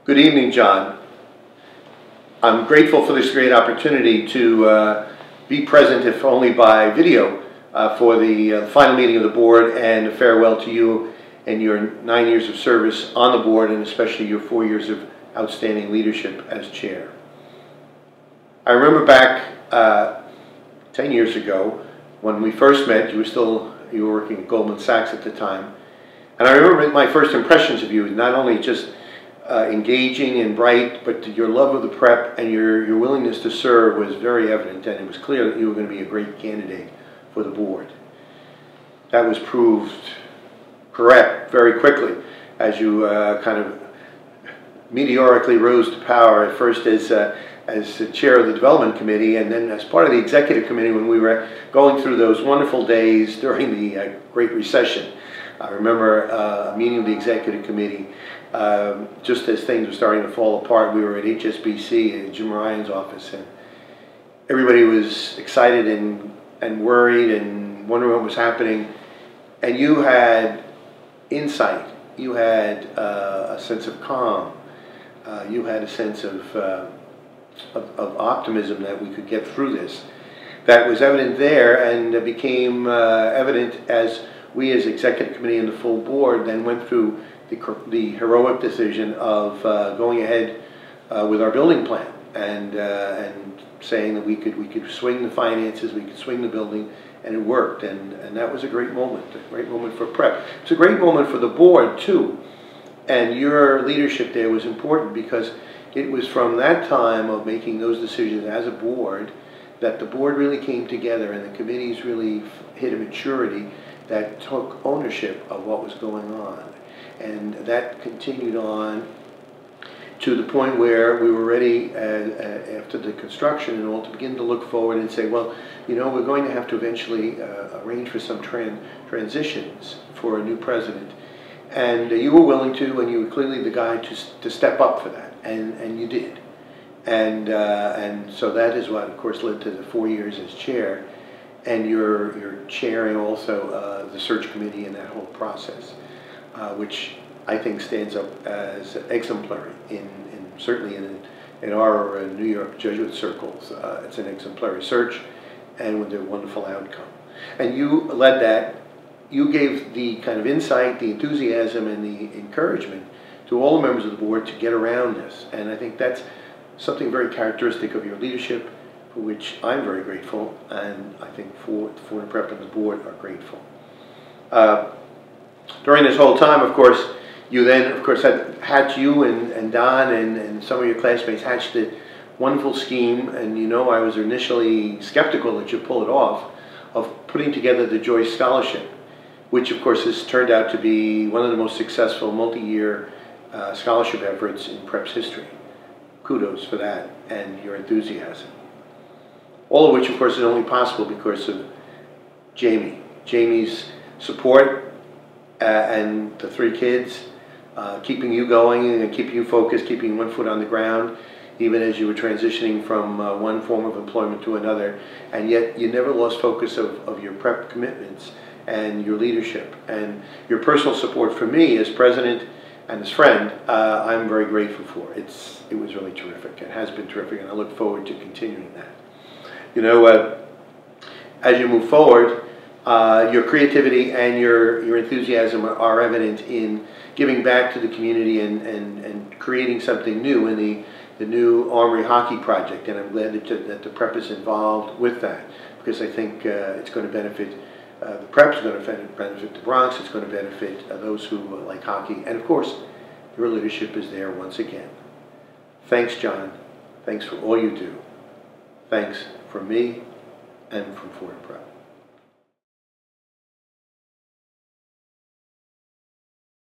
Good evening, John. I'm grateful for this great opportunity to be present, if only by video, for the final meeting of the board, and a farewell to you and your 9 years of service on the board, and especially your 4 years of outstanding leadership as chair. I remember back 10 years ago when we first met. You were working at Goldman Sachs at the time, and I remember my first impressions of you, not only just engaging and bright, but your love of the prep and your willingness to serve was very evident, and it was clear that you were going to be a great candidate for the board. That was proved correct very quickly as you kind of meteorically rose to power, at first as the chair of the development committee, and then as part of the executive committee when we were going through those wonderful days during the Great Recession. I remember a meeting of the executive committee just as things were starting to fall apart. We were at HSBC in Jim Ryan's office, and everybody was excited and worried and wondering what was happening. And you had insight, you had a sense of calm, you had a sense of optimism that we could get through this. That was evident there, and became evident as we as executive committee and the full board then went through the heroic decision of going ahead with our building plan and saying that we could swing the finances, we could swing the building, and it worked. And that was a great moment for prep. It's a great moment for the board too. And your leadership there was important, because it was from that time of making those decisions as a board that the board really came together and the committees really hit a maturity that took ownership of what was going on. And that continued on to the point where we were ready after the construction and all to begin to look forward and say, well, you know, we're going to have to eventually arrange for some transitions for a new president. And you were willing to, and you were clearly the guy to step up for that, and you did. And so that is what, of course, led to the 4 years as chair. And you're chairing also the search committee in that whole process, which I think stands up as exemplary certainly in our New York Jesuit circles. It's an exemplary search, and with a wonderful outcome. And you led that. You gave the kind of insight, the enthusiasm, and the encouragement to all the members of the board to get around this. And I think that's something very characteristic of your leadership, for which I'm very grateful, and I think Fordham Prep and the board are grateful. During this whole time, of course, you then, of course, had you and Don and some of your classmates hatched a wonderful scheme, and you know I was initially skeptical that you'd pull it off, of putting together the Joyce Scholarship, which of course has turned out to be one of the most successful multi-year scholarship efforts in Prep's history. Kudos for that and your enthusiasm. All of which, of course, is only possible because of Jamie's support, and the 3 kids keeping you going and keeping you focused, keeping one foot on the ground, even as you were transitioning from one form of employment to another. And yet you never lost focus of your prep commitments and your leadership and your personal support for me as president and as friend. I'm very grateful for. It was really terrific. It has been terrific, and I look forward to continuing that. You know, as you move forward, your creativity and your enthusiasm are evident in giving back to the community and creating something new in the new Armory Hockey Project. And I'm glad that the prep is involved with that, because I think it's going to benefit the prep, it's going to benefit the Bronx, it's going to benefit those who like hockey. And of course, your leadership is there once again. Thanks, John. Thanks for all you do. Thanks from me and from Fordham Prep.